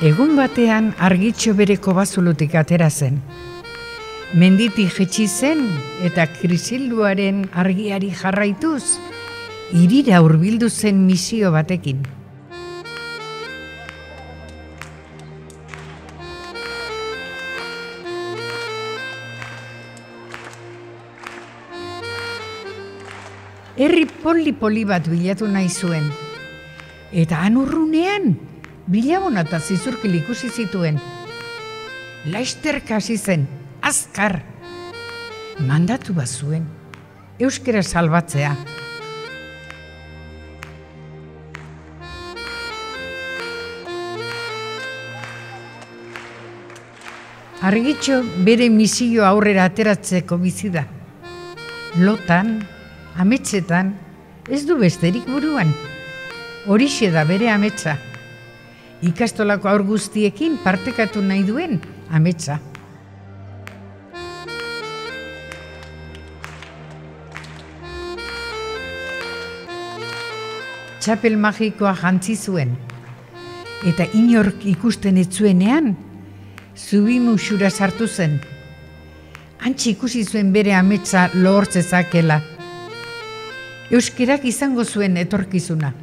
Egun batean Argitxo bere kobazulotik atera zen. Menditik jetzi zen eta Krisilduaren argiari jarraituz, hirira hurbildu zen misio batekin. Herri poli-poli bat bilatu nahi zuen, eta han urrunean bilabona eta zizurkil ikusi zituen. Laizterka hasi zen, azkar. Mandatu bat zuen, euskara salbatzea. Argitxo bere misio aurrera ateratzeko bizi da. Lotan, ametsetan, ez du besterik buruan. Horixe da bere ametsa. Ikastolako haur guztiekin partekatu nahi duen ametsa. Txapel magikoa jantzi zuen, eta inork ikusten ez zuenean, zubi musura sartu zen. Antxe ikusi zuen bere ametsa lortzezakela. Euskerak izango zuen etorkizuna.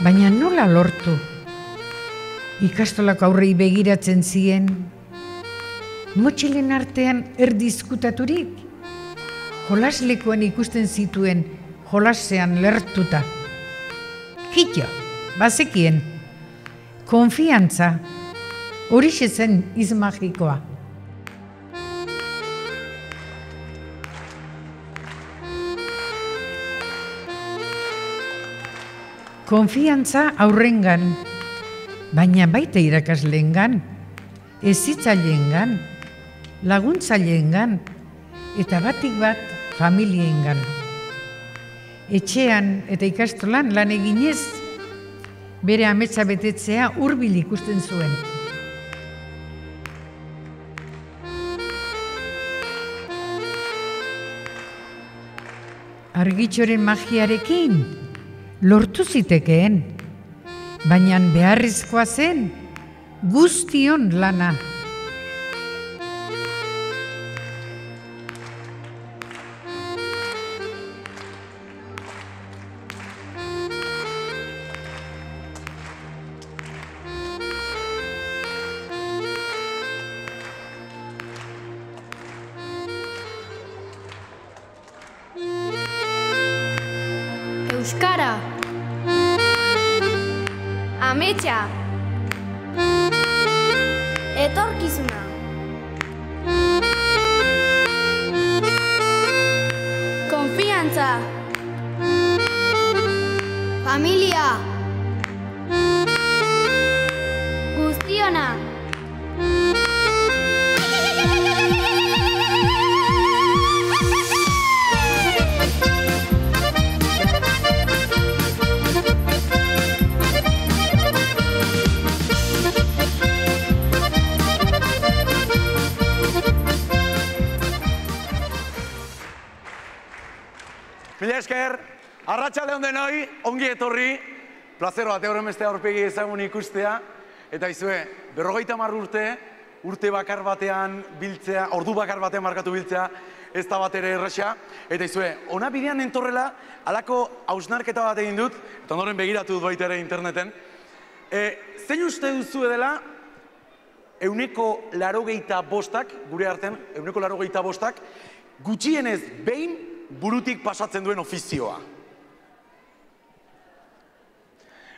Baina nola lortu? Ikastolako aurrei begiratzen zien, motxilen artean erdizkutaturik, jolaslekuan ikusten zituen jolasean lertuta. Kito, bazekien, konfiantza, horixe zen hitz magikoa. Konfiantza aurrengan, baina baita irakasleengan, hezitzaileengan, laguntzaileengan, eta batik bat familiengan. Etxean eta ikastolan lan eginez, bere ametsa betetzea hurbil ikusten zuen. Argitxoren magiarekin lortu zitekeen, baina beharrezkoa zen guztion lana. Euskara, ametsa, etorkizuna. Konfiantza, familia, guztiona. Mila esker, arratsalde on denoi, ongi etorri, plazero bat euremeste aurpegi ezagun ikustea, eta izue, 50 urte bakar batean biltzea, ordu bakar batean markatu biltzea, ez da bat ere erresa, eta izue, ona bidean entorrela, alako hausnarketa bat egin dut, eta ondoren begiratu dut baita ere interneten, zein uste duzu edela, 185, gure artean, 185, gutxienez behin burutik pasatzen duen ofizioa.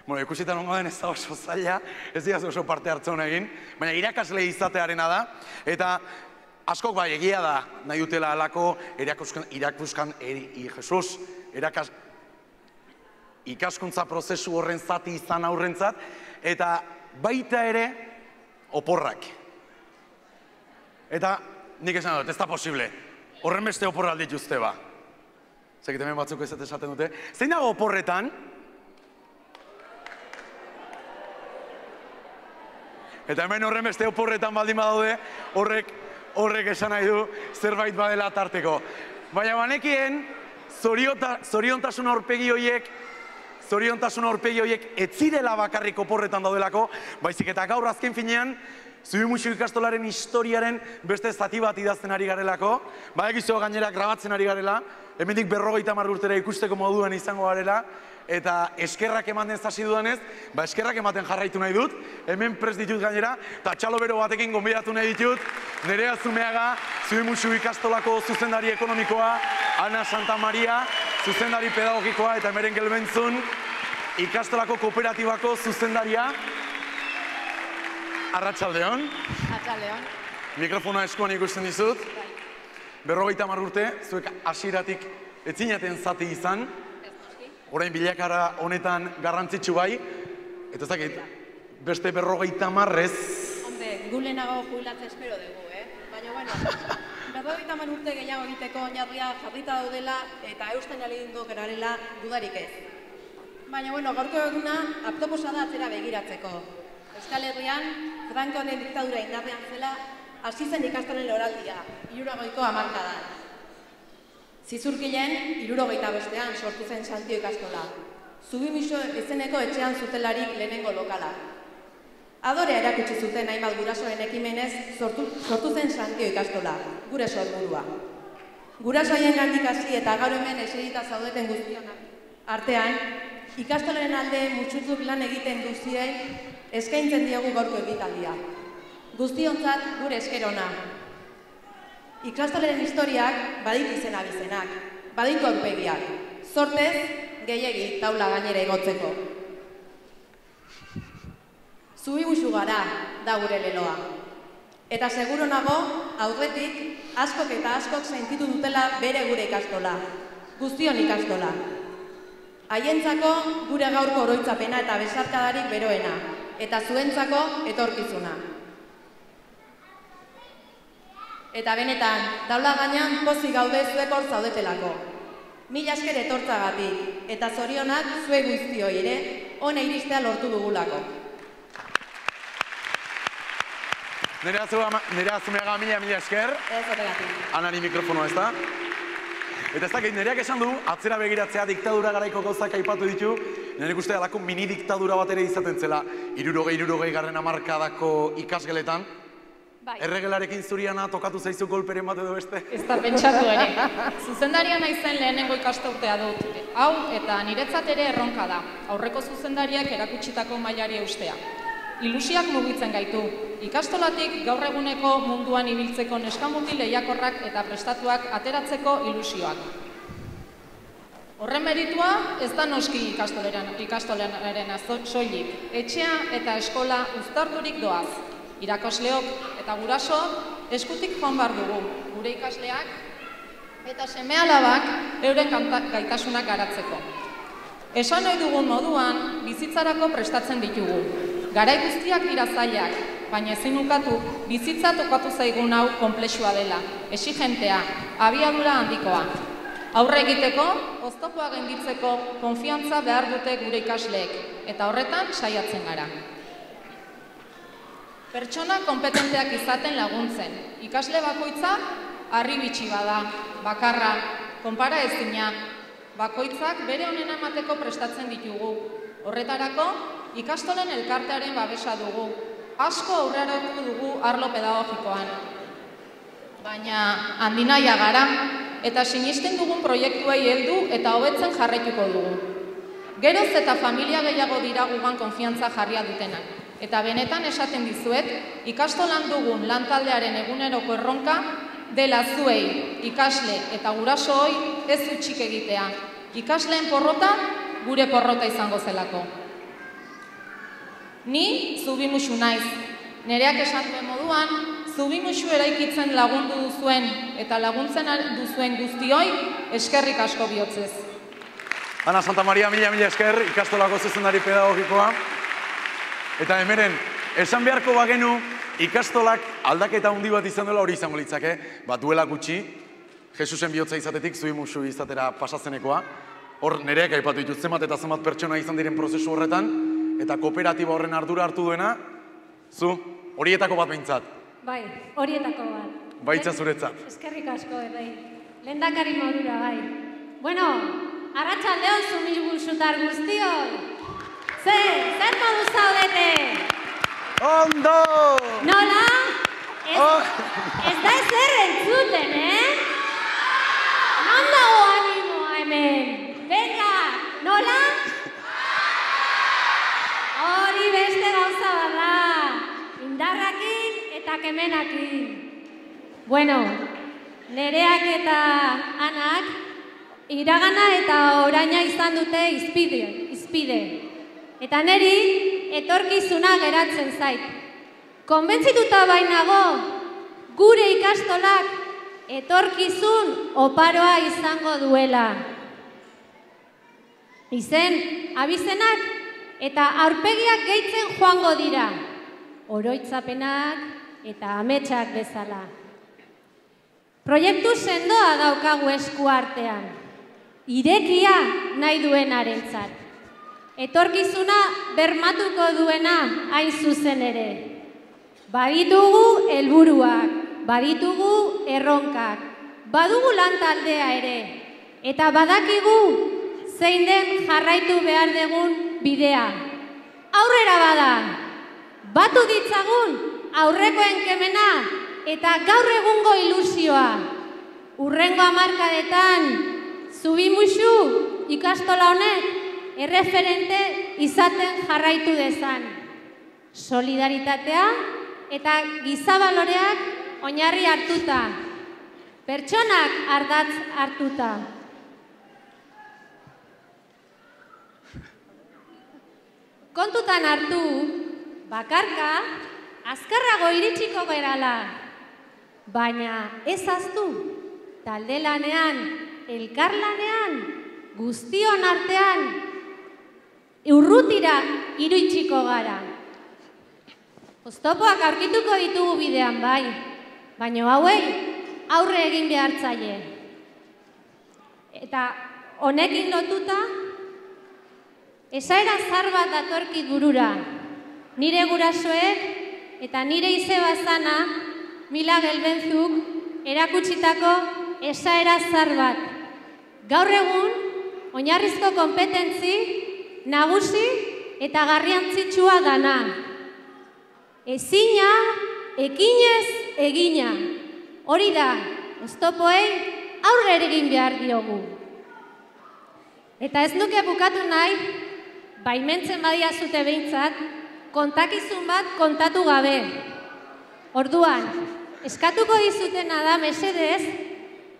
Bueno, ikusitan ongo den ez da oso zaila, ez dira oso parte hartzen egin, baina irakasle izatearena da, eta askok bai egia da nahi dutela alako ikaskuntza prozesu horren zati izan aurrentzat, eta baita ere oporrak. Eta nik esan dut, ez da posible, horren beste oporra dituzte ba. Zekit hemen batzuk ez esaten dute. Zein dago oporretan? Eta hemen horren beste oporretan baldin badaude, horrek esan nahi du zerbait badela tarteko. Baina banekien, zoriontasun aurpegi horiek ez zirela bakarrik oporretan daudelako, baizik eta gaur azken finean, Zubimusu ikastolaren historiaren beste zati bat idazten ari garelako, badakizu gainera grabatzen ari garela, hemendik 50 urtera ikusteko moduan izango garela, eta eskerrak ematen zasi dudanez, eskerrak ematen jarraitu nahi dut, hemen prest ditut gainera, eta txalo bero batekin gonbidatu nahi ditut, Nerea Zumeaga, Zubimusu ikastolako zuzendari ekonomikoa, Ana Santamaria, zuzendari pedagogikoa, eta Emeren Gelbentzun, ikastolako kooperatibako zuzendaria. Arratsaldeon. Arratsaldeon. Mikrofona eskuan ikusten dizut. 50 urte, zuek hasieratik ez zinaten zati izan. Orain bilakara honetan garrantzitsu bai. Eta ez dakit, beste 50 ez. Hombre, gu lehenago jubilatzen espero dugu, Baina, bueno, 50 urte gehiago egiteko oinarria jarrita daudela eta eusten alinduko garela dudarik ez. Baina, bueno, gaurko eguna aptoposa da atzera begiratzeko. Euskal Herrian, Francoren diktadura indarrean zela, hasi zen ikastolen loraldia, 60ko hamarkadan. Zizurkilen, 65ean sortu zen Santio ikastola. Zubimusu izeneko etxean zutelarik lehenengo lokala. Adorea erakutsi zuten hainbat gurasoen ekimenez sortu zen Santio ikastola, gure sorburua. Gurasoien gandik hasi eta gaur hemen eserita zaudeten guztion artean, ikastolaren alde mutxutzuk lan egiten guztiei eskaintzen diogu gaurko ekitaldia. Guztiontzat gure esker ona. Ikastolaren historiak badit izena bizenak, badit aurpegiak. Zortez, gehiegi taula gainera igotzeko. Zubimusu gara da gure leloa. Eta seguro nago, aurretik, askok eta askok sentitu dutela bere gure ikastola. Guztion ikastola. Haientzako gure gaurko oroitzapena eta besarkadarik beroena. Eta zuentzako etorkizuna. Eta benetan, taula gainean pozik gaude zuek hor zaudetelako. Mila esker etortzagatik, eta zorionak zue guztioi ere, hona iristea lortu dugulako. Nerea Zumeaga, mila esker. Ez horregatik. Anari mikrofonoa, ez da? Eta ez dakit, Nereak esan du, atzera begiratzea diktadura garaiko gauzak aipatu ditu, nire uste alako mini diktadura bat ere izaten zela, 60 garren hamarkadako ikasgeletan. Bai. Erregelarekin zuriana tokatu zaizu golperen bat edo beste? Ez da pentsatu ere. Zuzendaria naizen lehenengo ikasturtea dut. Hau eta niretzat ere erronka da. Aurreko zuzendariak erakutsitako mailari eustea. Ilusiak mugitzen gaitu. Ikastolatik gaur eguneko munduan ibiltzeko neskamutil lehiakorrak eta prestatuak ateratzeko ilusioak. Horren meritua ez da noski ikastolarena soilik. Etxea eta eskola uztarturik doaz. Irakasleok eta guraso eskutik joan behar dugu. Gure ikasleak eta seme-alabak euren gaitasunak garatzeko. Esan ohi dugun moduan bizitzarako prestatzen ditugu. Garai guztiak dira zailak, baina ezin ukatu bizitza tokatu zaigun hau konplexua dela, exigentea, abiadura handikoa. Aurre egiteko, oztopoa gainditzeko konfiantza behar dute gure ikasleek, eta horretan saiatzen gara. Pertsona kompetenteak izaten laguntzen, ikasle bakoitza harri bitxi bada, bakarra, konpara ezina, bakoitzak bere onena emateko prestatzen ditugu. Horretarako, ikastolen elkartearen babesa dugu, asko aurreratu dugu arlo pedagogikoan. Baina handinaia gara, eta sinisten dugun proiektuei heldu eta hobetzen jarraituko dugu. Geroz eta familia gehiago dira gugan konfiantza jarria dutenak. Eta benetan esaten dizuet, ikastolan dugun lantaldearen eguneroko erronka dela zuei, ikasle eta gurasooi ez utxik egitea. Ikasleen porrota, gure porrota izango zelako. Ni Zubimusu naiz. Nereak esan duen moduan, Zubimusu eraikitzen lagundu duzuen eta laguntzen duzuen guztioi eskerrik asko bihotzez. Ana Santamaria, mila esker, ikastolako zuzendari pedagogikoa. Eta Emeren, esan beharko bagenu, ikastolak aldaketa handi bat izan dela hori izango litzake. Duela gutxi, Jesusen bihotza izatetik Zubimusu izatera pasazenekoa. Hor Nereak aipatu ditut zenbat eta zenbat pertsona izan diren prozesu horretan, eta kooperatiba horren ardura hartu duena, zu, horietako bat behintzat. Bai, horietako bat. Baitza zuretzat. Eskerrik asko, bai. Lehendakari modura, bai. Bueno, arratsaldeon sumibusutar guztioi. Zer modu zaudete? Ondo! Nola? Ez da ezer entzuten, Non dago animoa hemen? Venga, nola? Hori beste gauza bada. Indarrakin eta kemenakin. Bueno, Nereak eta Anak iragana eta oraina izan dute izpide. Eta neri etorkizuna geratzen zait. Konbentzituta bainago, gure ikastolak etorkizun oparoa izango duela. Izen, abizenak eta aurpegiak gehitzen joango dira. Oroitzapenak eta ametsak bezala. Proiektu sendoa daukagu esku artean. Irekia nahi duenarentzat. Etorkizuna bermatuko duena hain zuzen ere. Baditugu helburuak, baditugu erronkak, badugu lantaldea ere, eta badakigu zein den jarraitu behar dugun bidea. Aurrera bada, batu ditzagun aurrekoen kemena eta gaur egungo ilusioa. Hurrengo hamarkadetan, Zubimuxu ikastola honek erreferente izaten jarraitu dezan. Solidaritatea eta gizabaloreak oinarri hartuta. Pertsonak ardatz hartuta. Kontutan hartu, bakarka, azkarrago iritsiko gerala. Baina ez ahaztu, talde lanean, elkarlanean, guztion artean, urrutira iritsiko gara. Oztopoak aurkituko ditugu bidean bai, baina hauei aurre egin behar zaie. Eta honekin lotuta, esaera zar bat datorkit burura. Nire gurasoek eta nire izebazana Mila Gelbenzuk erakutsitako esaera zar bat. Gaur egun, oinarrizko konpetentzi, nagusi eta garrantzitsua dana. Ezina, ekinez, egina. Hori da, oztopoei aurre egin behar diogu. Eta ez nuke bukatu nahi, baimentzen badiazute behintzat, kontakizun bat kontatu gabe. Orduan, eskatuko dizutena da mesedez,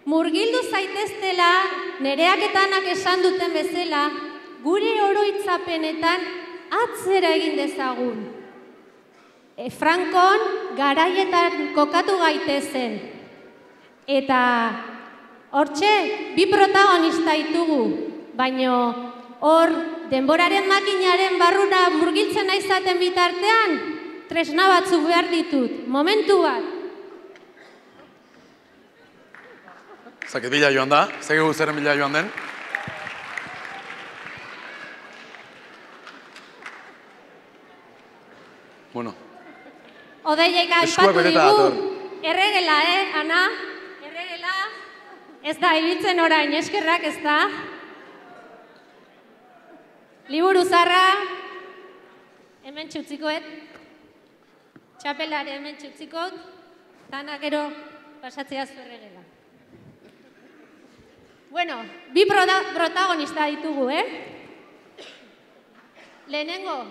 murgildu zaiteztela, Nereak eta Anak esan duten bezala, gure oroitzapenetan atzera egin dezagun. Frankon garaietan kokatu gaitezen. Eta hortxe, bi protagonista ditugu, baino hor denboraren makinaren barrura murgiltzen aizaten bitartean, tresna batzuk behar ditut, momentu bat. Zakit bila joan da, zegigu zeren bila joan den. Bueno. Odeiek aipatu digu, erregela, Ana? Erregela, ez da, ibiltzen orain, eskerrak ez da. Liburu zarra, hemen txutzikoet, txapelare hemen txutzikot, eta gero pasatzea zu erregela. Bueno, bi protagonista ditugu, Lehenengo,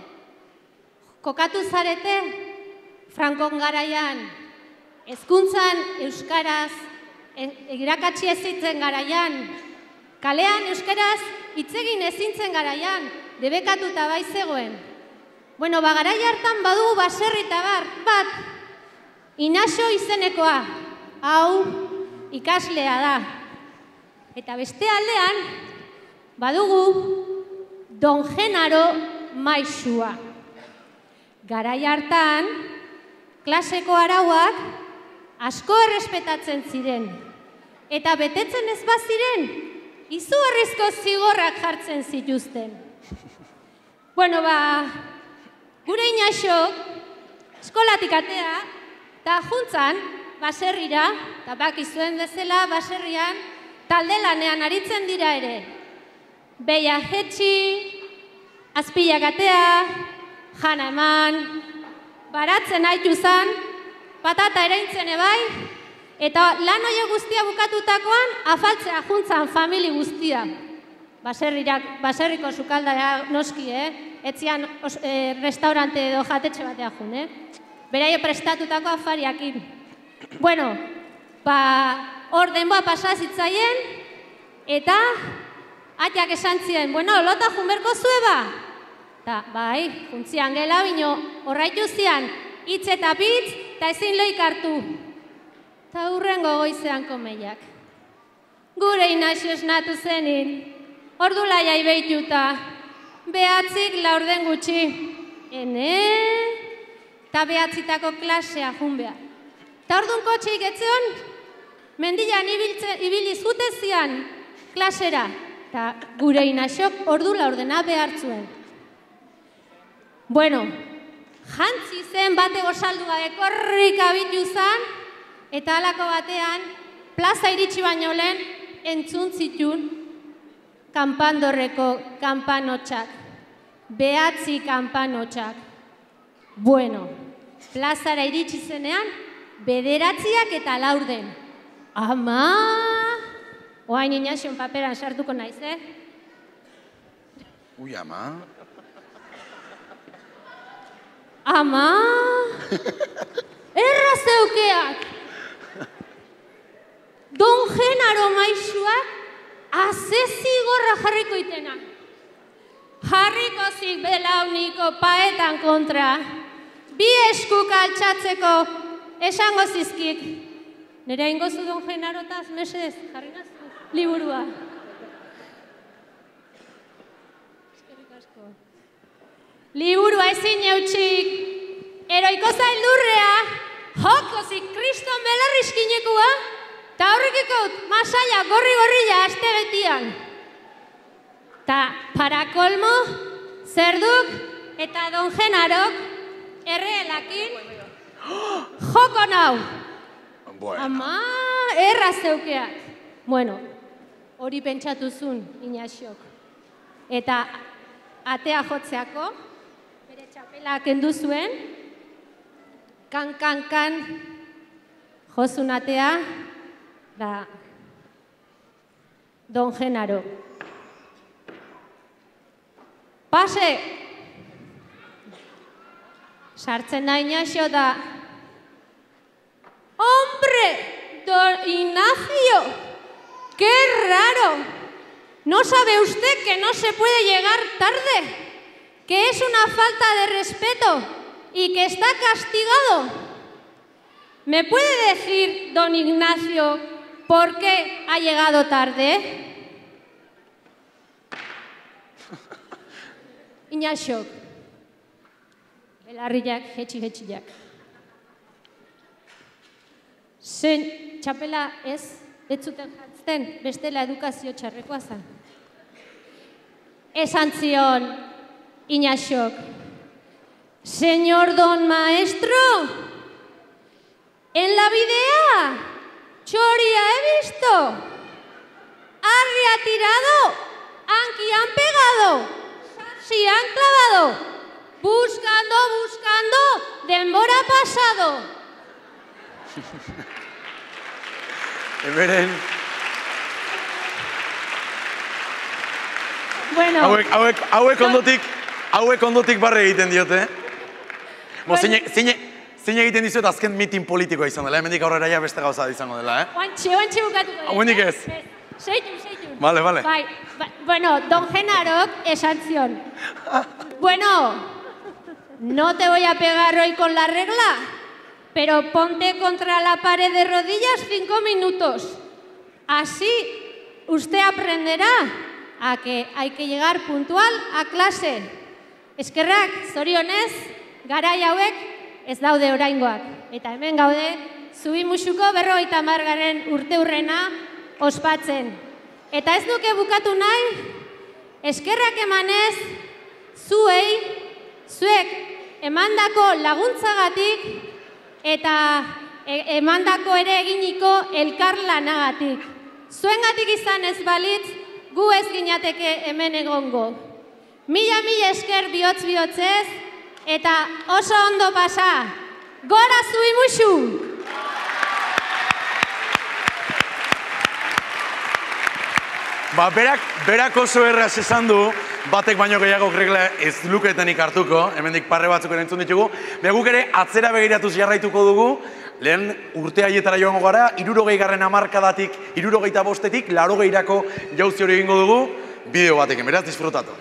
kokatu zarete, Frankon garaian, hezkuntzan euskaraz, irakatsi ezitzen garaian, kalean euskaraz hitzegin ezintzen garaian, debekatuta bai zegoen. Bueno, garai hartan badugu baserritabar bat, Inaxo izenekoa, hau ikaslea da. Eta beste aldean, badugu Don Genaro maisua. Garai hartan, klaseko arauak asko errespetatzen ziren. Eta betetzen ez baziren, izugarrizko zigorrak jartzen zituzten. Bueno, gure Inaxok eskolatik atea, eta juntzan, baserrira, eta bakizuen bezala baserrian, talde lanean aritzen dira ere. Beia jetxi, azpilak atea, jana eman, baratzen haitu zan, patata ereintzen ebai, eta lan horiek guztia bukatutakoan afaltzea juntzan famili guztia. Baserriko sukaldara noski, etzian restaurante edo jatetxe batea jun, Beraio prestatutako afariakin. Bueno, hor denboa pasazitzaien, eta atiak esan ziren, bueno, lota junberko zueba. Ta, bai, juntzian gela, bino horraitu zian, hitz eta pitz, eta ezin loik hartu. Ta hurrengo goizean komeiak. Gure Inaxio esnatu zenin, ordu laiai behituta, behatzik laurden gutxi. Ta behatzitako klasea jun behar. Ta ordun kotxeik etzeon, mendian ibili zute zian klasera. Ta gure Inaxiok ordu laurdena behartzuen. Bueno, jantzi zen bate gozaldu gabe korrik abitu zan, eta halako batean, plaza iritsi baino lehen, entzun zitun kanpandorreko kanpanotxak. Behatzi kanpanotxak. Bueno, plazara iritsi zenean, 9 eta 10. Ama! Oain Inaxion paperan sartuko naiz, Ui, ama. Ama! Erra zeukeak! Don Genaro maisuak azezigorra jarriko itena. Jarriko zik belauniko paetan kontra. Bi eskuk altxatzeko esango zizkik. Nera ingozu Don Genarotaz, mesedez, jarri nazu, liburua. Eskerrik asko. Liburua ezin eutxik. Eroiko zaildurrea, jokozik kriston belarrizkinekua, ta horrekikot, masaia gorri-gorrila aste betian. Ta parakolmo, zerduk eta Don Genarok erreelakin joko nau. Ama, erra zeukeak. Bueno, hori pentsatu zuen Inaxiok. Eta atea jotzeako, bere txapela kendu zuen, kan, jozun atea, da Don Genaro. Pase! Sartzen da Inaxio da, ¡hombre! Don Ignacio, ¡qué raro! ¿No sabe usted que no se puede llegar tarde? ¿Que es una falta de respeto y que está castigado? ¿Me puede decir, don Ignacio, por qué ha llegado tarde? Inaxiok, belarriak, jetxi-jetxiak. Zen txapela ez zuten jantzten, bestela edukazio txarrekoa zen. Esan zion Inaxiok, señor don maestro, en la videa choria he visto, arri ha tirado, anki han pegado, si han clavado, buscando, denbora pasado. Eberen. Bueno. Hauek ondotik barre egiten diote. Zein egiten dizuet azken mitin politikoa izan dela, hemendik aurrera ja beste gauza izango dela, Oantxe bukatuko dela. Hauendik ez? Seitun. Vale. Bai, bueno, Don Genarok esan zion. Bueno, no te voy a pegar hoy con la regla, pero ponte contra la pared de rodillas 5 minutos. Así usted aprenderá a que hay que llegar puntual a clase. Eskerrak, zorionez, garai hauek ez daude oraingoak. Eta hemen gaude, Zubimuxuko 50. urteurrena ospatzen. Eta ez duke bukatu nahi, eskerrak emanez, zuek emandako laguntzagatik eta emandako ere eginiko elkarlanagatik. zuengatik izan ez balitz, gu ez ginateke hemen egongo. Mila esker bihotz-bihotzez, eta oso ondo pasa. Gora Zubimuxu! Berak oso erraz esan du, batek baino gehiago regla ez luketenik hartuko, hemendik parre batzuk entzun ditugu, guk ere atzera begiratuz jarraituko dugu, lehen urte haietara joango gara, 60. hamarkadatik, 65-etik, 80-erako jauzi hori egingo dugu, bideo batekin, beraz, disfrutatu.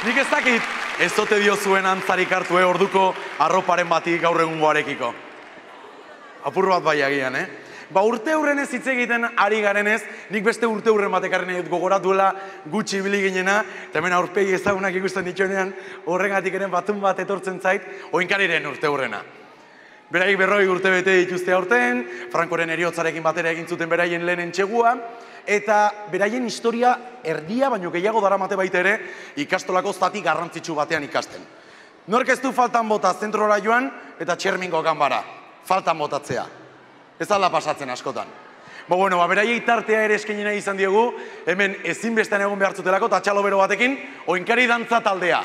Nik ez dakit, ez zote dio zuen antzarik hartu, orduko arroparen batik gaur egungoarekiko. Apur bat bai agian, urte hurrenez hitz egiten ari garenez, nik beste urte hurren batekarren edut gogoratuela gutxi ibili ginena, eta hemen aurpegi ezagunak ikusten dituenean horregatik eren batun bat etortzen zait, oinkariren urte hurrena. Beraik 40 urte bete dituzte aurten, Frankoren heriotzarekin batera egin zuten beraien lehen entxegua, eta beraien historia erdia, baino gehiago daramate baita ere, ikastolako zati garrantzitsu batean ikasten. Nork ez du faltan bota zentrora joan, eta txermingo ganbara, faltan botatzea. Ez alda pasatzen askotan. Beraiei tartea ere eskenina izan diegu, hemen ezinbestean egon behartzutelako, eta txalo bero batekin, oinkari dantza taldea.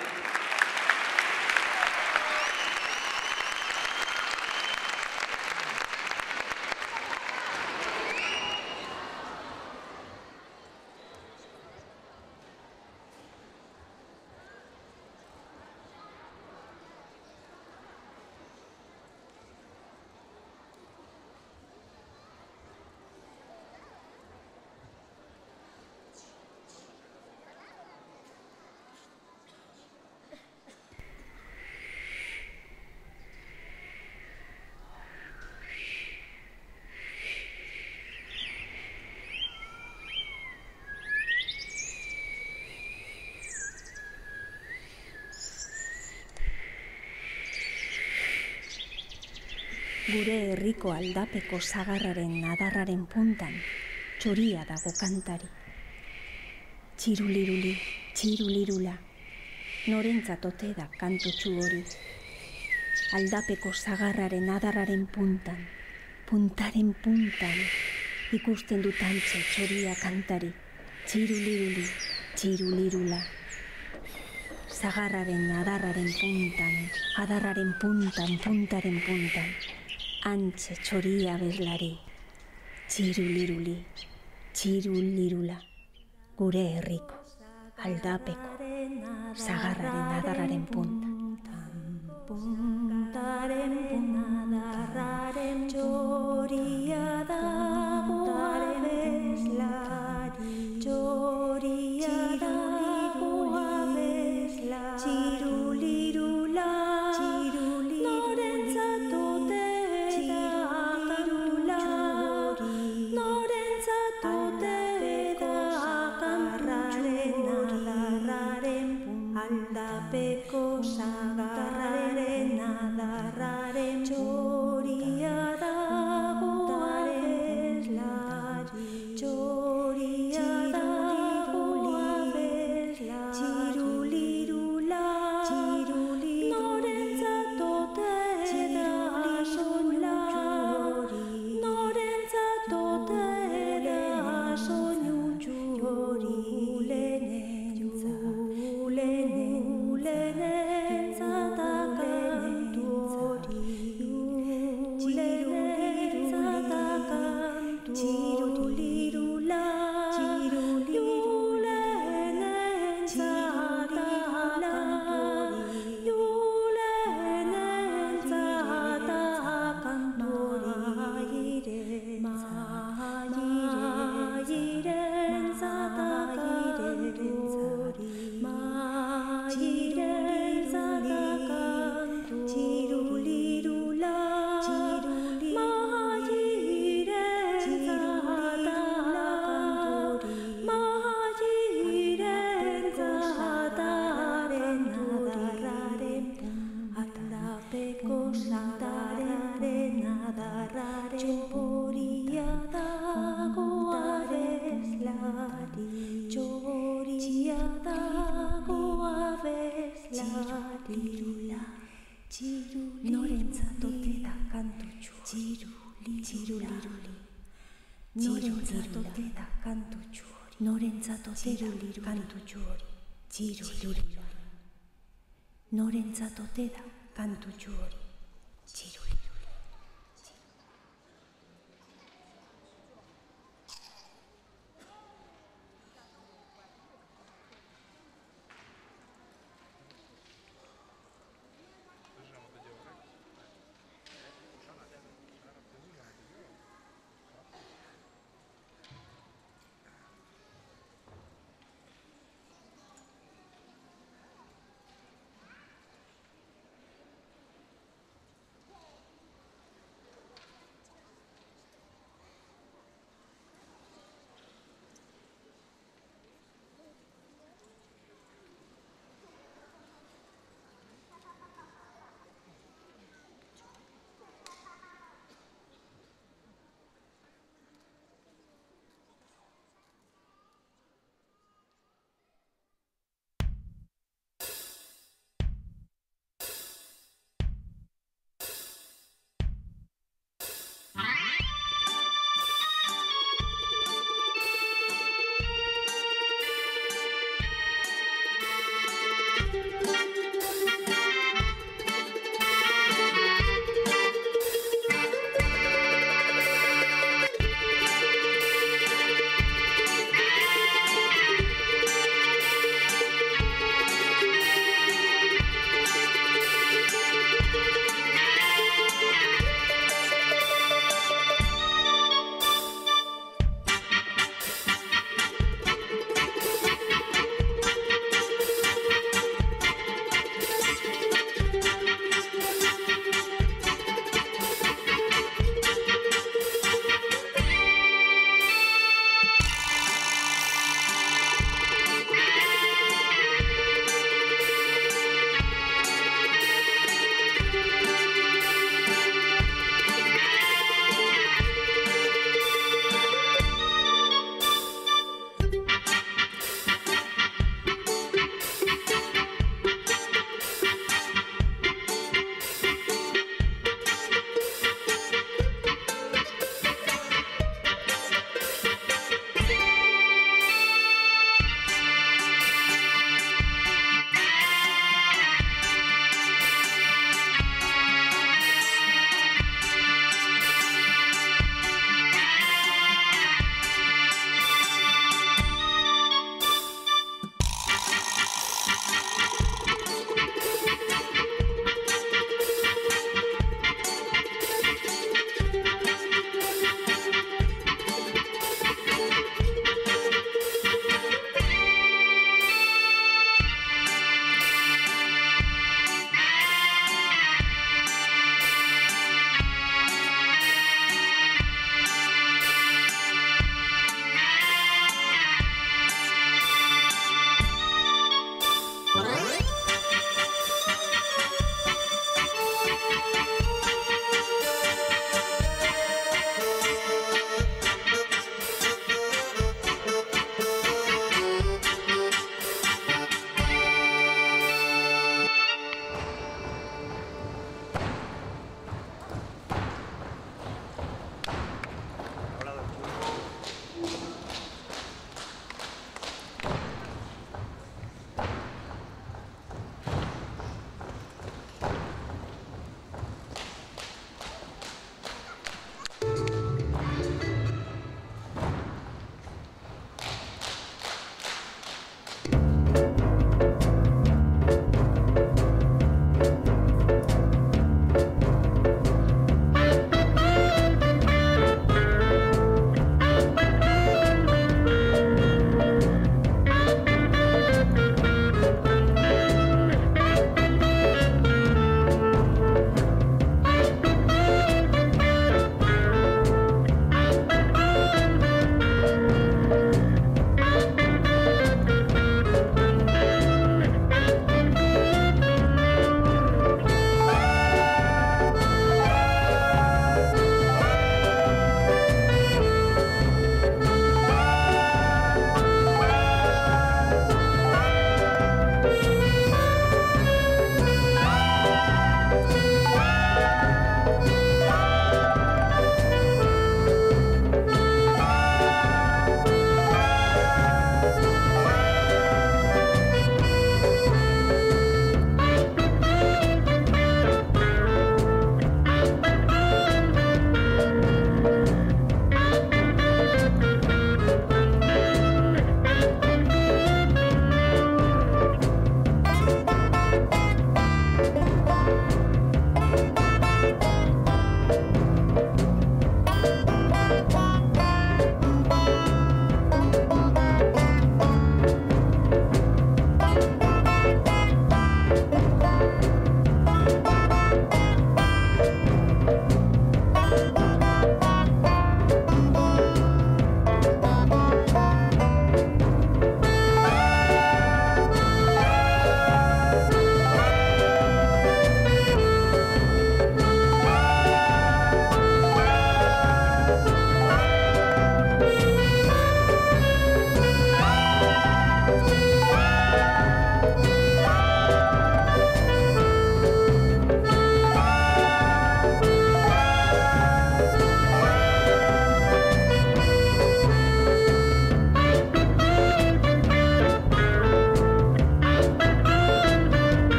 Gure herriko aldapeko sagarraren adarraren puntan, txoria dago kantari. Txiruliruli, txirulirula, norentzat ote da kantotxu hori. Aldapeko sagarraren adarraren puntan, puntaren puntan, ikusten dut antxe txoria kantari, txiruliruli, txirulirula. Zagarraren adarraren puntan, puntaren puntan, antxe txoria bezlari, txiruliruli, txirulirula, gure herriko, aldapeko, zagarraren adarraren puntan. Puntaren adarraren txoria dago abeslari, txoria dago abeslari, txirulirula, norentzat ote da kantulari, norentzat ote da kantuaren adarraren aldapeko zagarraren adarraren txoria dago abeslari, txoria dago abeslari, txirulirula, norentzat ote da soinulari, norentzat ote da soinu txuri, julenentzat akantu hori, julenentzat akantu txirulirula, julenentzat akantu akantu mairentzat akantu mairentzat akantu txirulirula, mairentzat akantu mairentzat adarraren aldapeko zagarraren adarraren txoria dago abeslari, txoria dago abeslari, norentzat ote da kantu txuri, txiruliruli, norentzat ote da kantu txuri, norentzat ote da kantu txuri, txiruliruli, norentzat ote da kantu txuri, txiruliruli.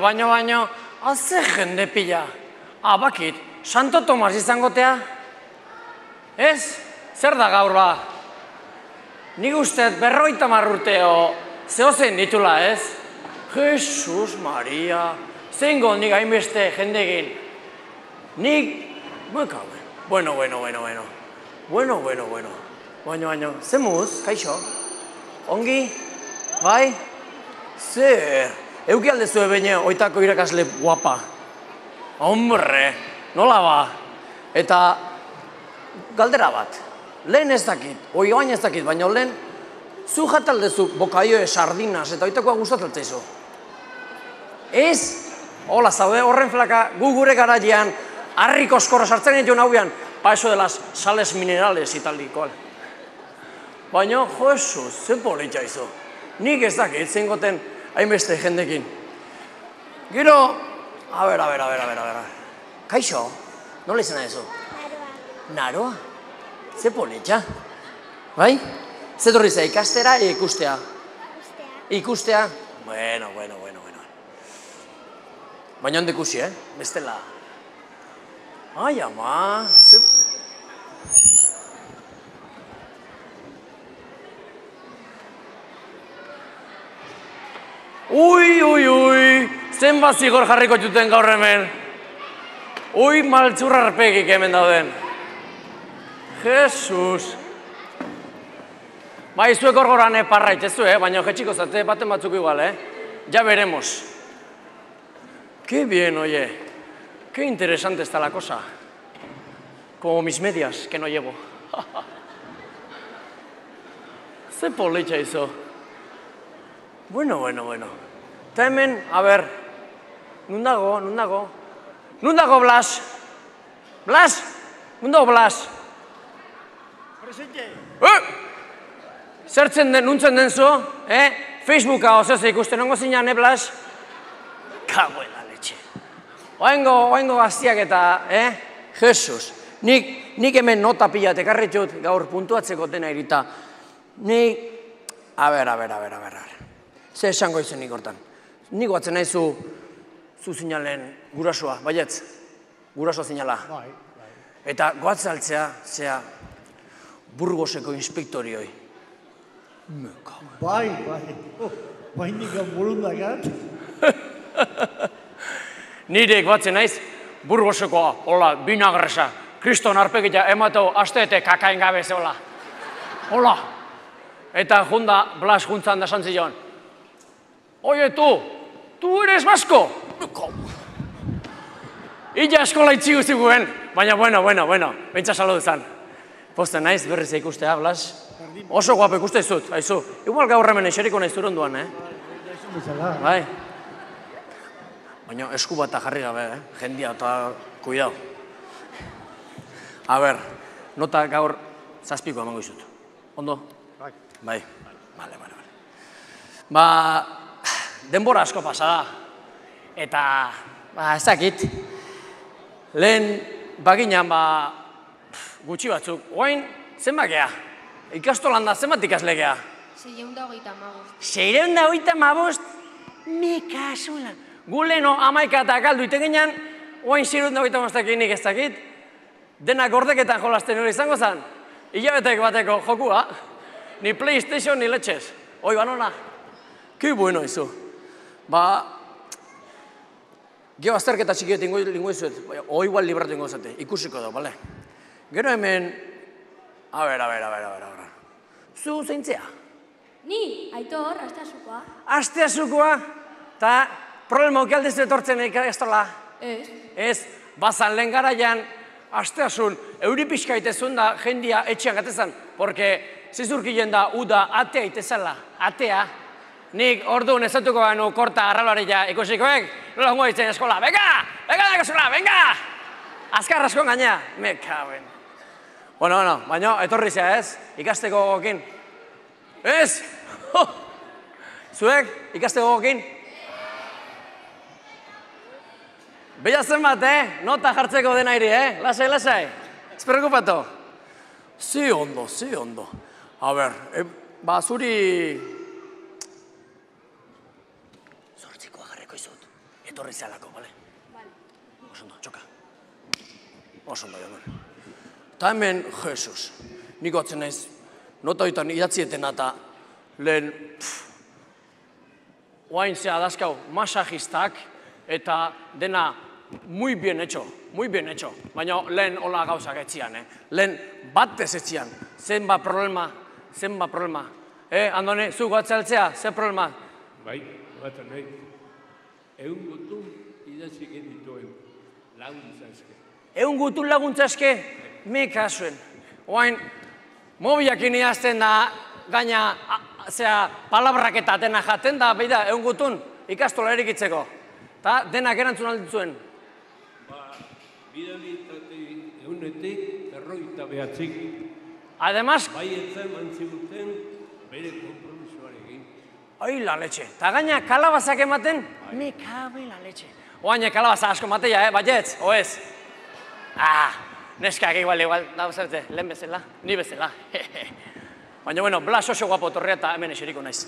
baino, haze jende pila. Bakit, Santo Tomas izangotea? Ez? Zer da gaur ba? Nik uste 50 urteo zehozen ditula, ez? Jesus Maria, zeingo nik hainbeste jendegin. Nik, bueno. Baino, zemuz, kaixo? Ongi? Bai? Zer? Euki aldezue beine oitako irakasle guapa. Hombre, nola ba? Eta galdera bat. Lehen ez dakit, oigain ez dakit, baina lehen zu jataldezu bokaioe sardinas eta oitakoa gustatzen Ez? Hola, zaude horren flaka gu gure garaian harriko oskorra sartzen dituen hauean pa eso de las sales minerales y tal y cual. Baina, Jesus, ze politxa izo. Nik ez dakit, zingoten hainbeste jendekin. Gero, a ver. Kaixo, nola izena eso? Naroa. Ze politxa. Bai? Ze dorri ikastera e ikustea? Ikustea. Bueno. Baina ondo ikusi, bestela. Ai, ama, ze... Ui, zenbat zigor jarriko txuten gaur hemen. Ui, maltzurra arpegik hemen dauden. Jesus. Bai, zuek orgoran parrait, ez du, baina jetxiko zate baten batzuk igual, Ya veremos. Qué bien, oye. Qué interesante está la cosa. Como mis medias, que no llevo. Ze politxa izo. Bueno. Eta hemen, a ber, nun dago? Nun dago Blas? Blas? Nun dago Blas? Presente. Zertzen den, nuntzen den zu? Facebooka oso ikusten, ongo zinean, Blas? Kagoela letxe. Oaingo gaztiak eta, Jesus. Nik hemen nota pila tekarritut gaur puntuatzeko dena irita. A ber. Zer esango izen nik hortan. Nik guatzen nahi zu zinalen gurasoa, baietz? Gurasoa zinala. Bai. Eta goatzen altzea, zea, Burgoseko inspektorioi. Bai. Nik burundakat. Nire goatzen naiz, Burgosekoa, hola, binagresa, kriston arpegita emateu asteete kakain gabe zehola. Hola. Eta junda, Blas juntzan da santzion. Oie, tu eres basko? Illa eskola itxigu ziguen, baina, bueno, bentsa saludu zan. Posten naiz, berriz ikustea, Blas. Oso guapo ikuste izut, haizu. Igual gaur hemen eseriko nahi zurunduan, Bai. Baina esku bat jarri gabe, jendia, eta kuidao. A ber, nota gaur zazpiko emango izut. Ondo? Bai. Bale. Denbora asko pasada. Eta, ezakit, lehen baginan, gutxi batzuk. Oain, zenbat gea? Ikastolan da, zenbat ikaslegea? 625. 625? Mikasula. Gu leheno 11 eta galdu iten ginen, oain 625 nik ez dakit. Denak gordeketan jolasten hori izango zen. Hilabetek bateko jokua. Ni PlayStation, ni letxez. Hoi, banona. Ki bueno izu. Geo azterketa txikiet ingo izuet. Hoi igual libratu ingo zate. Ikusiko da, bale? Gero hemen... A ber. Zu zeintzea? Ni, Aitor, asteazukoa. Asteazukoa? Ta problema oki aldez etortzen ikastola? Ez, bazan lehen garaian, asteazun, euripiska itezun da jendia etxean gatezan, porque zizurkien da uda atea itezala, atea. Nik orduan ezatuko gano korta arraloaria ikusikoek, nola hongo ditzen eskola, venga da ikastola, venga! Azkar askon gaina, me kaben. Bueno, baina etorri zea ez, ikasteko gogokin. Ez? Zuek, ikasteko gogokin? Behazen bat, nota jartzeko dena iri, lasai. Ez preocupato. Zi ondo. A ber, zuri... etorri zehalako, bale? Oso ondo, txoka. Oso ondo, jaman. Eta hemen, Jesus, nik gotzen naiz, nota horietan idatzietena eta lehen, oain zea dazkau, masajistak eta dena muy bien hecho, baina lehen hola gauzak etzian, lehen bat ez etzian, zenba problema, Andone, zu gotzaltzea, ze problema? Bai, bat nahi, egun gutun idatzik dituen laguntzazke. Egun gutun laguntzazke? Me kasuen. Oain, mobiakin idazten da, gaina, palabrak eta dena jaten da, beida, egun gutun, ikastola erikitzeko. Eta denak erantzun alditzuen. Bidalitate egunetik, berroita behatzik. Además... Bai etzen mantziguten, bere kompromisoarekin. Oi, la leche. Eta gaina kalabazak ematen, me kabe la leche. Oain, kalabaza asko matea, baietz, oez? Neskak igual, da bezarte, lehen bezala, ni bezala. Baina, bueno, Blas oso guapo torrea eta hemen eseriko naiz.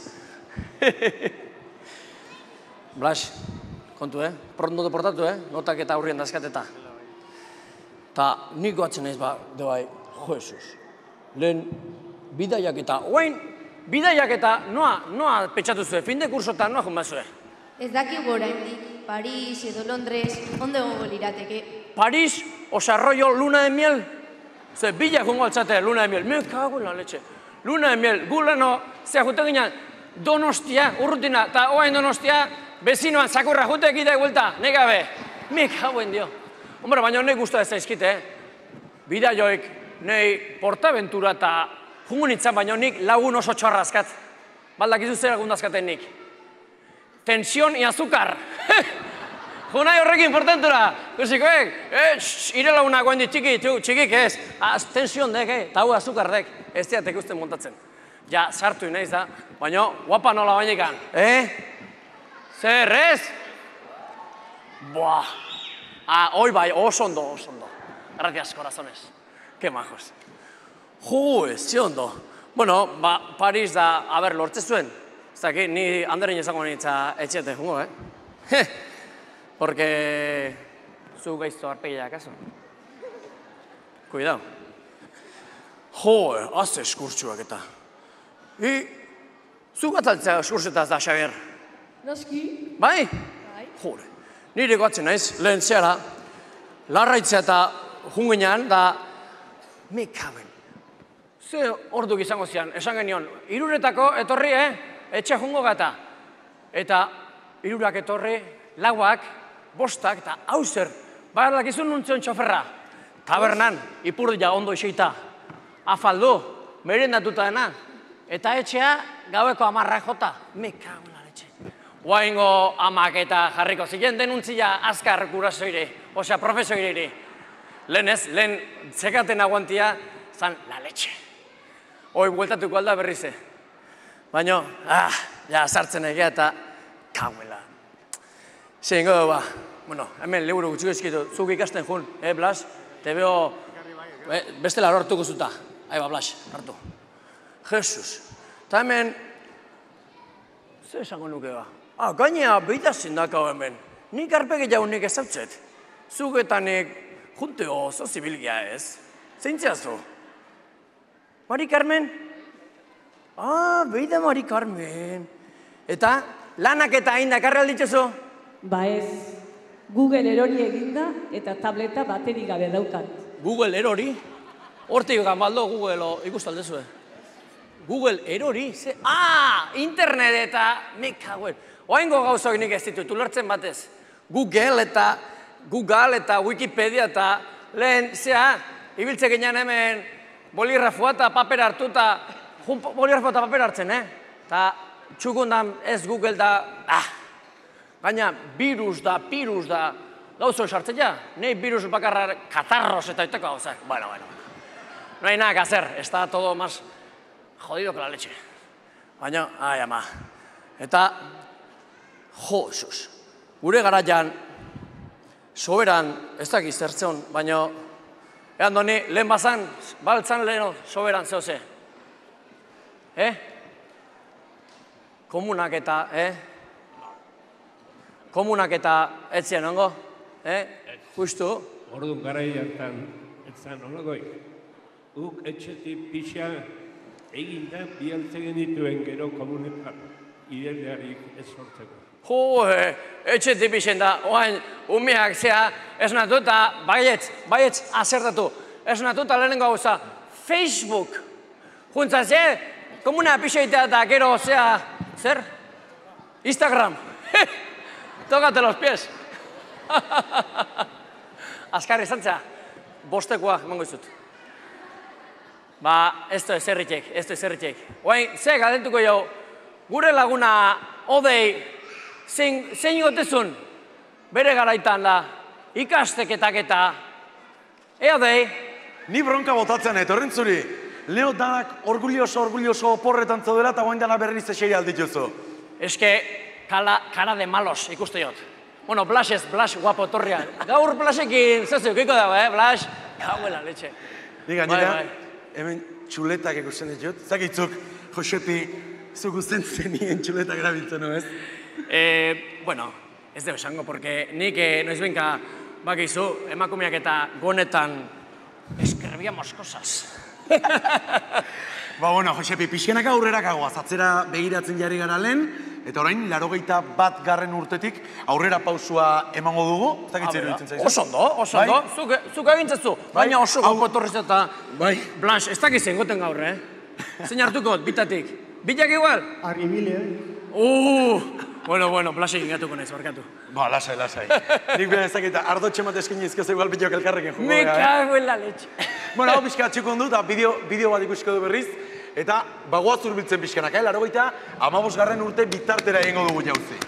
Blas, kontu, pronto portatu, notak eta aurrien dazkateta. Ta nik goatzen naiz, bai, Jesus, lehen bidaiak eta, oain, bidaiak eta noa petxatu zuen, fin de kursota noa jun bazue? Ez daki gora indik, Paris edo Londres, onde gongo lirateke. Paris, osarroio, luna de miel? Ze, bila jungo altzate, luna de miel. Me kago en la leche. Luna de miel, gulano, zea jute ginen, Donostia, urrutina, eta oain Donostia, bezinoan, sakurra jute egite guelta, negabe. Me kago en dio. Hombre, baina nahi guztua ez zaizkite, bidaioek, nahi portaventura eta jungo nintzen, baina nik lagun oso txarrazkat. Baldakizu zer lagun dazkaten nik. Tensión y azúcar. Junai horrekin portentura. Kusikoek, ire lagunak guendi txikik ez. Tensión dek, eta hau azúcar dek. Ez diatek usten montatzen. Ja, sartu inaiz da, baina guapa nola bainikan. Zer, ez? Buah. Hoi bai, oso ondo. Gracias, corazones. Que majos. Ze ondo. Bueno, Paris da, lortze zuen. Zaki, ni handeren izango nintza etxete, jungo, Porque zu gaizto arpegia, akaso? Cuidao. Haze eskurtsuak eta. Zu gatzaltzea eskurtsetaz da, Xavier? Noski. Bai? Jore. Nire goatzen naiz, lehen zehara, larraitzea eta junginean, da... Me kaben. Ze orduk izango zian, esan genion, iruretako etorri, etxe jungo gata. Eta irurak etorri, lauak, bostak, eta hauzer, bailak izun nuntzen txoferra. Tabernan, ipurdia ondo iseita. Afaldu, merendatuta dena. Eta etxea, gaueko 10 jota. Me kago la leche. Oaingo amak eta jarriko ziren denuntzia azkar gurasoire, osea profesoire. Lehen zekaten aguantia, zan la leche. Hoi, bueltatuko alda berrize. Baina, ja, sartzen egia eta kauela. Zeingo, bueno, hemen liburu gutxiko izkitu, zuk ikasten jun, Blas? Te beho, bestela lortuko zuta. Aiba, Blas, hartu. Jesus. Eta hemen, zer esango nuke ba? Gainea, behita zindakau hemen. Nik arpegi jaunik ezautzet. Zuk eta nik junte oso zibilgia ez. Zeintziazu? Mari Carmen? Behita Mari Carmen. Eta, lanak eta hain dakarra alditzezu? Ba ez, Google erori eginda eta tableta bateri gabe daukat. Google erori? Hortik gamaldo Google ikustaldezue. Google erori? Internet eta mekaguen. Oaingo gauzak nik ez ditut, ulertzen batez. Google eta Wikipedia eta lehen, ibiltze ginen hemen bolirrafua eta paper hartu eta bolirrafua eta paper hartzen, Eta txukundan ez Google da, gaina virus da, gauzo esartzen ja. Nei virus bakarra katarros eta iteko gauzak. Bueno. No hay nada que hacer, está todo más jodido que la leche. Baina, ama. Eta, Jesus, gure garaian, soberan, ez dakiz zertzeon, baina, Andoni, lehen bazan, baltzan leheno soberan zehoze. Komunak eta, komunak eta etzien, ongo? Justu? Orduan garai hartan, etzan olagoik. Guk etxetik pixa eginda bialtzen genituen gero komunetan idelearik ez sortzeko. Etxetik pixen da, oain, umeak zea, esnatu eta baietz azertatu. Esnatu eta lehenengo gauza, Facebook. Juntza ze, komuna pixeitea eta gero zea, zer? Instagram. Tócate los pies. Azkar izantzea, bostekoa emango izut. Ez du ezerritek. Oain, ze galentuko jau, gure laguna Odei, zein gotezun, bere garaitan da, ikasteketak eta, Odei? Ni bronka botatzen etorren zuri. Leo danak orgulloso oporretan zaudela eta guain dana berriz eseri aldituzu. Eske, cara de malos ikuste jot. Bueno, Blas guapo torria. Gaur Blasekin, zezu, kiko dago, Blas? Gauela, letxe. Diga, nira, hemen txuletak ikusten ditut. Zakitzuk, Josepi, zuk usten zenien txuletak erabiltzen, no ez? Bueno, ez debe esango, porque nik noiz benka bakizu, emakumeak eta gonetan eskerbiamos cosas. Bueno, Josepi, pixenak aurrerak agoaz, atzera begiratzen jarri gara lehen, eta orain, 81. urtetik aurrera pausua emango dugu. Zakitzero ditzen zaizu? Oso ondo. Zuk agintzazu, baina oso gauko torrez eta Blas, ez dakizen goten gaur, Zein hartuko, bitatik? Bitak igual? Arribile, Bueno, Blas egin gatuko nahiz, barkatu. Lasai. Nik behar ezakita, ardotxe mate eskin izkioz igual bideok elkarrekin jugo. Me cago en la leche. Bueno, hau pixka txukon du, eta bideo bat ikusiko du berriz, eta bagoaz urbiltzen pixkanak, 85. urte bitartera egingo dugu jauzi.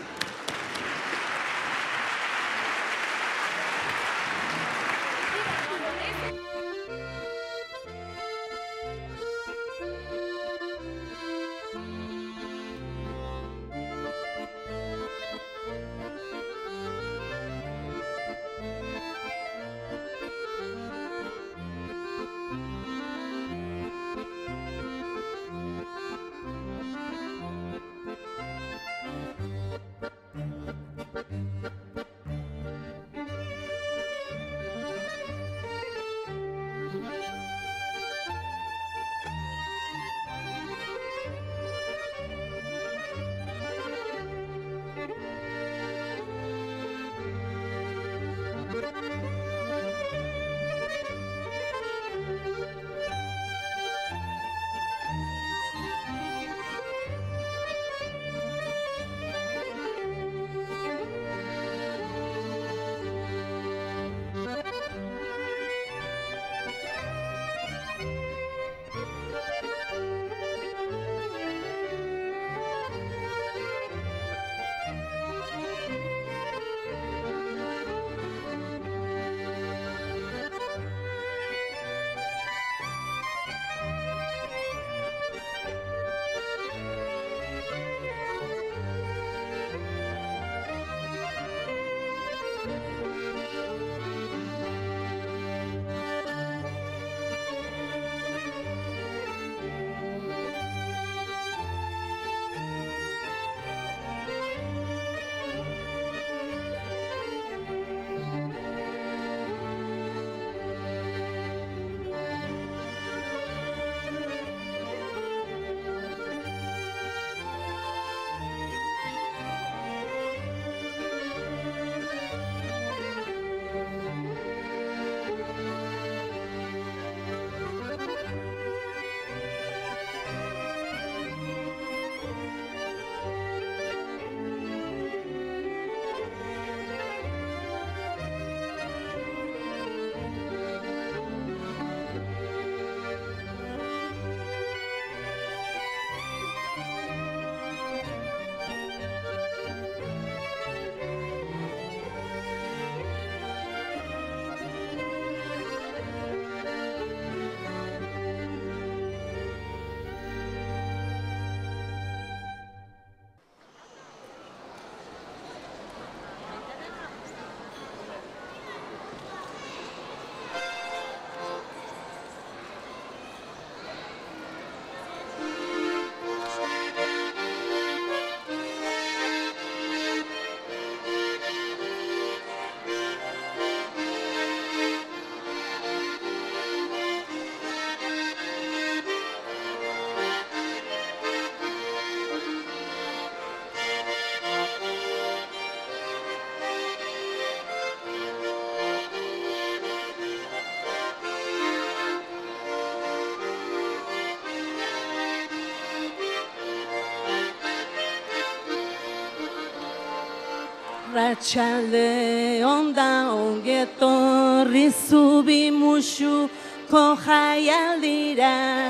Arratsalde onda ongetorri zubi musuko jaialdira,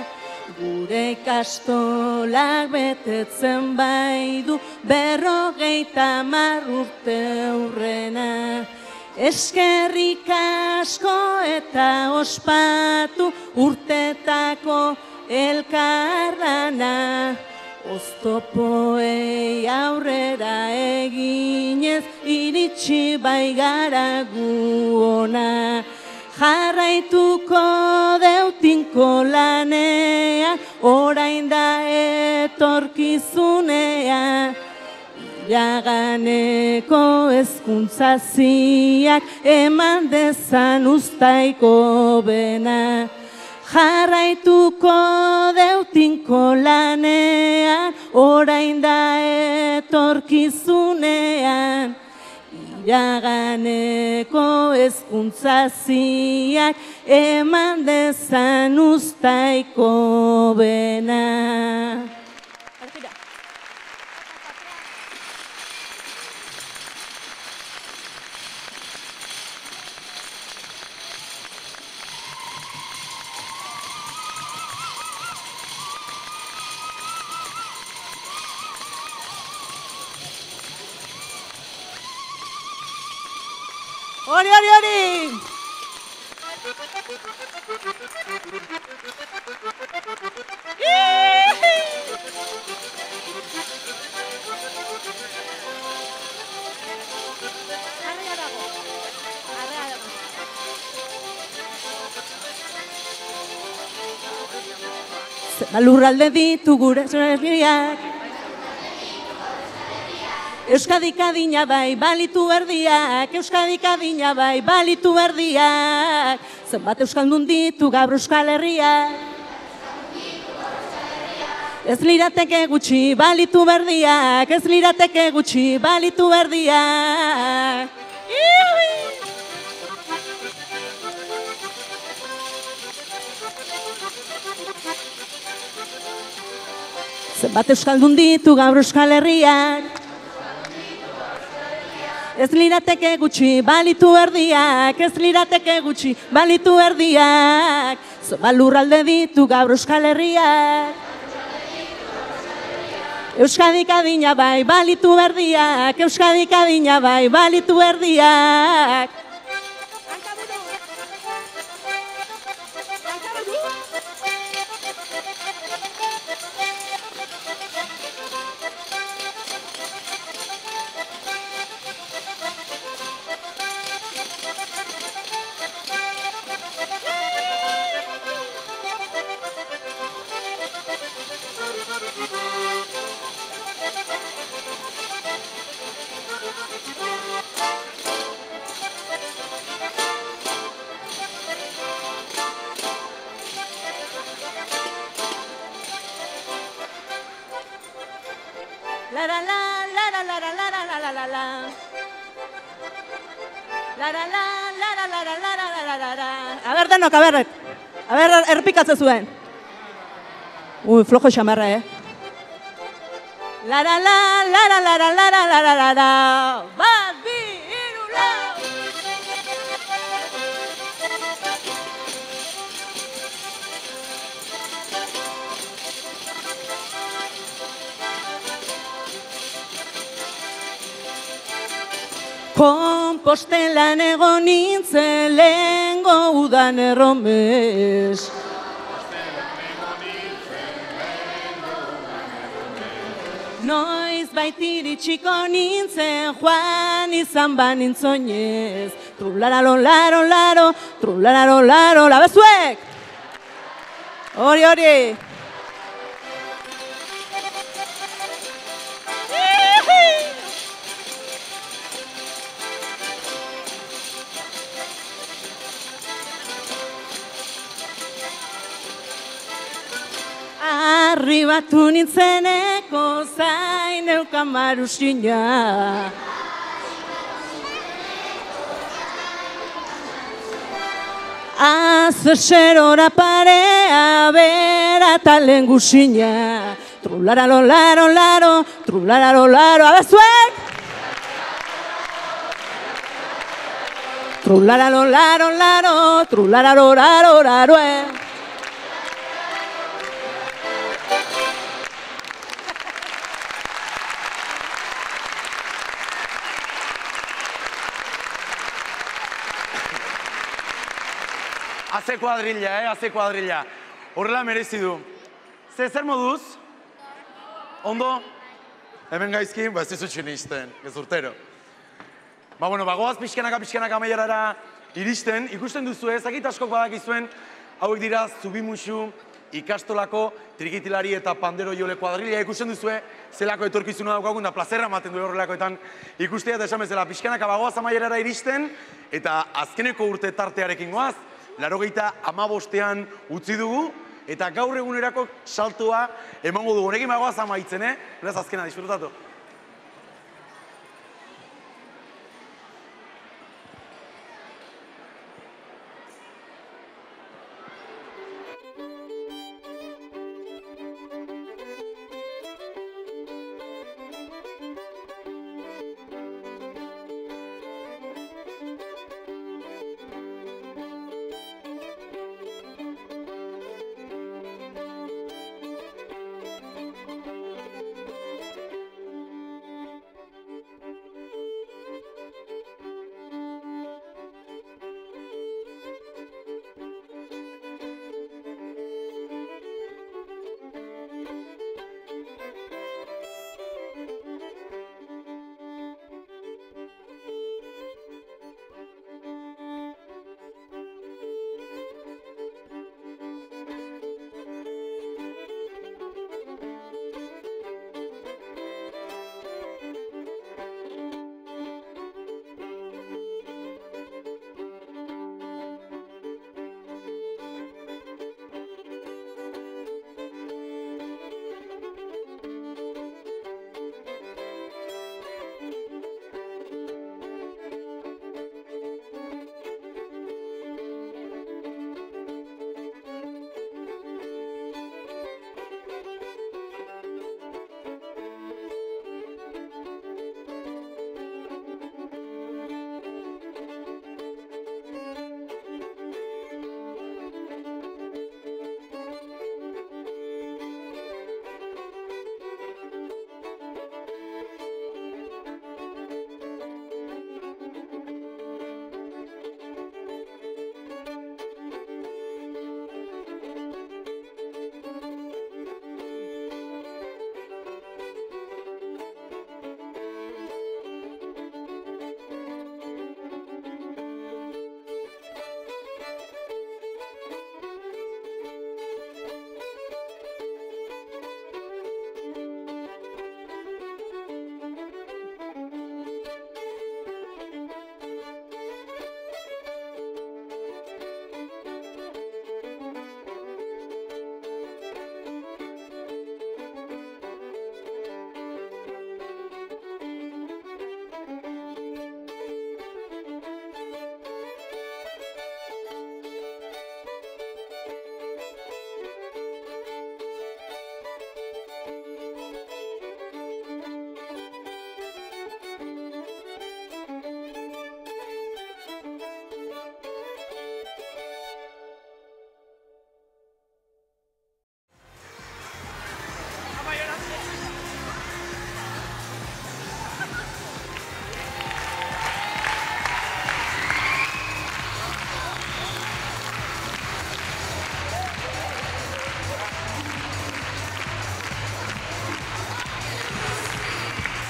gure ikastolak betetzen baidu 50 urte hurrena. Eskerrik asko eta ospatu urtetako elkarlana, oztopoei aurrera eginez iritsi bai gara gu ona. Jarraituko deutinko lanean, orain da etorkizunean. Iraganeko hezkuntzaziak eman dezan uztaiko bena. Jarraituko deutinko lanean, orain da etorkizunean. Iraganeko hezkuntzaziak eman dezan uztaiko bena. Hori, hori, hori! Lurralde ditu gure herriak, Euskadik adina bai balitu erdiak, Euskadik adina bai balitu erdiak. Zenbat euskaldun ditu gaur Euskal Herriak, ez lirateke gutxi balitu berdiak, ez lirateke gutxi balitu berdiak. Zenbat euskaldun ditu gaur Euskal Herriak, ez lirateke gutxi balitu erdiak, ez lirateke gutxi balitu erdiak. Zenbat lurralde ditu gaur Euskal Herriak, Euskadik adina bai balitu erdiak, Euskadik adina bai balitu erdiak. La la la la la la la la la la la la. La la la la la la la la la la la. A ber denok, a ber errepikatzen zuen. Flojo xamarra, La la la la la la la la la la la la. Bat, bi, hiru, lau. Konpostelan egon nintzen lehengo udan erromes. Noiz baitiritxiko nintzen joan izan banintzoinez. Trulararo, laro, laro, trulararo, laro, labezuek! Hori, hori! Arribatu nintzeneko zain eukan marusina. Azerora parea bera talen guzina. Trulararo, laro, laro, trulararo, laro, abezuek! Trulararo, laro, laro, trulararo, raro, raro, Haze kuadrilla, haze kuadrilla. Horrela merezi du. Zer moduz? Ondo? Hemen gaizki, ez dizutxun izten, ez urtero. Goaz pixkanaka amaierara iristen, ikusten duzu ezakit askok badakizuen, hauek dira Zubimuxu ikastolako trikitilari eta pandero jole kuadrilla ikusten duzue, zelako etorkizuna daukagun da plazerra ematen du horrelakoetan ikustea eta esan bezala pixkanaka bagoaz amaierara iristen, eta azkeneko urte tartearekin goaz, 85ean utzi dugu, eta gaur egunerako saltoa emango dugu. Honekin bagoaz amaitzen, beraz azkena, disfrutatu.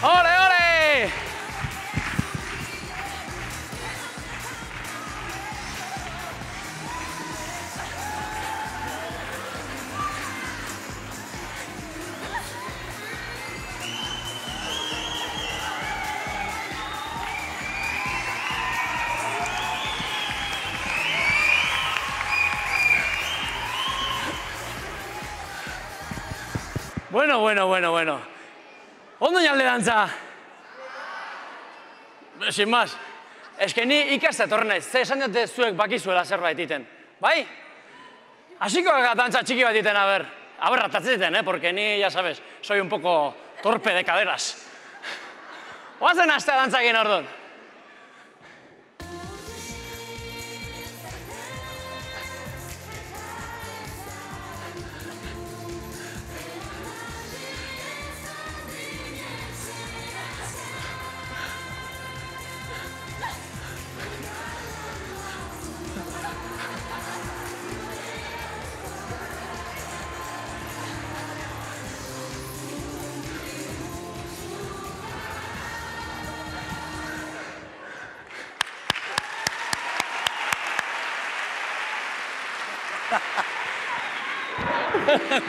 ¡Ole, ole! Bueno. Ondo jalde dantza? Sin más. Ez que ni ikaste etorri naiz, ze esan dute zuek bakizuela zerbait iten. Bai? Hasiko dantza txiki bat iten, aber ratatzen, porque ni, ya sabes, soy un poco torpe de caderas. Oazen hastea dantzakin orduan.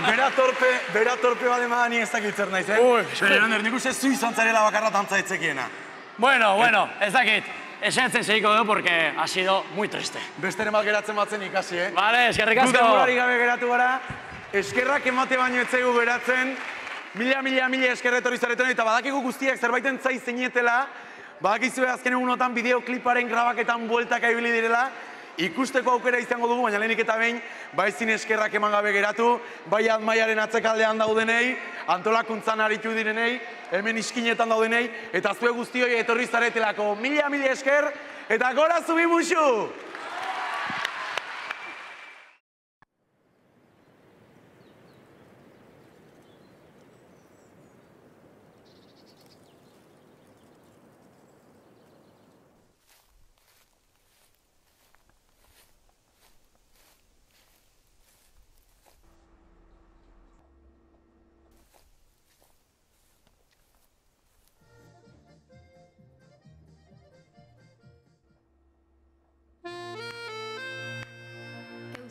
Bera torpe bat ema ni ez dakit zer naiz, Leonander, nik uste zu izan zarela bakarra tantza etzekiena. Bueno, ez dakit. Esatzen segiko dugu, porque ha sido muy triste. Besteren bat geratzen batzen ikasi, Vale, eskerrik asko. Duten morari gabe geratu gara. Eskerrak emate baino etzegu geratzen. Mila eskerra etorri zaretan, eta badakigu guztiak zerbaiten zai zeinetela, badakizue azken egunotan bideokliparen grabaketan bueltak ibili direla, ikusteko aukera izango dugu, baina lehenik eta behin, ezin eskerrak eman gabe geratu, bai Admaiaren atzekaldean daudenei, antolakuntzan aritu direnei, hemen iskinetan daudenei, eta zue guztioi etorri zaretelako mila esker, eta gora zubi musu!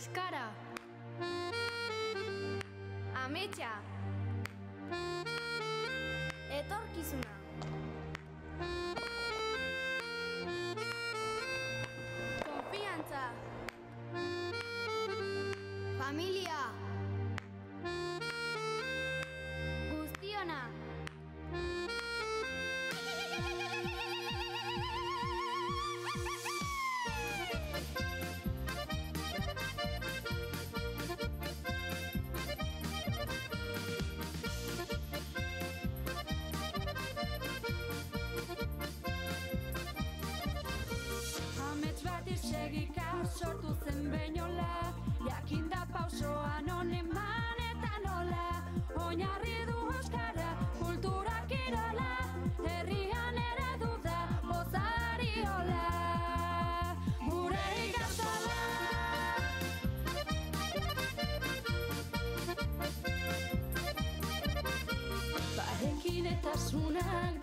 Euskara. Ametsa. Etorkizuna. Konfiantza. Familia. Guztiona. Sortu zen beinola, jakinda pausoan honeman eta nola, oinarri du euskara, kultura kirola, herrian eredu da, bozariola, gure ikastola. Parekin eta zunak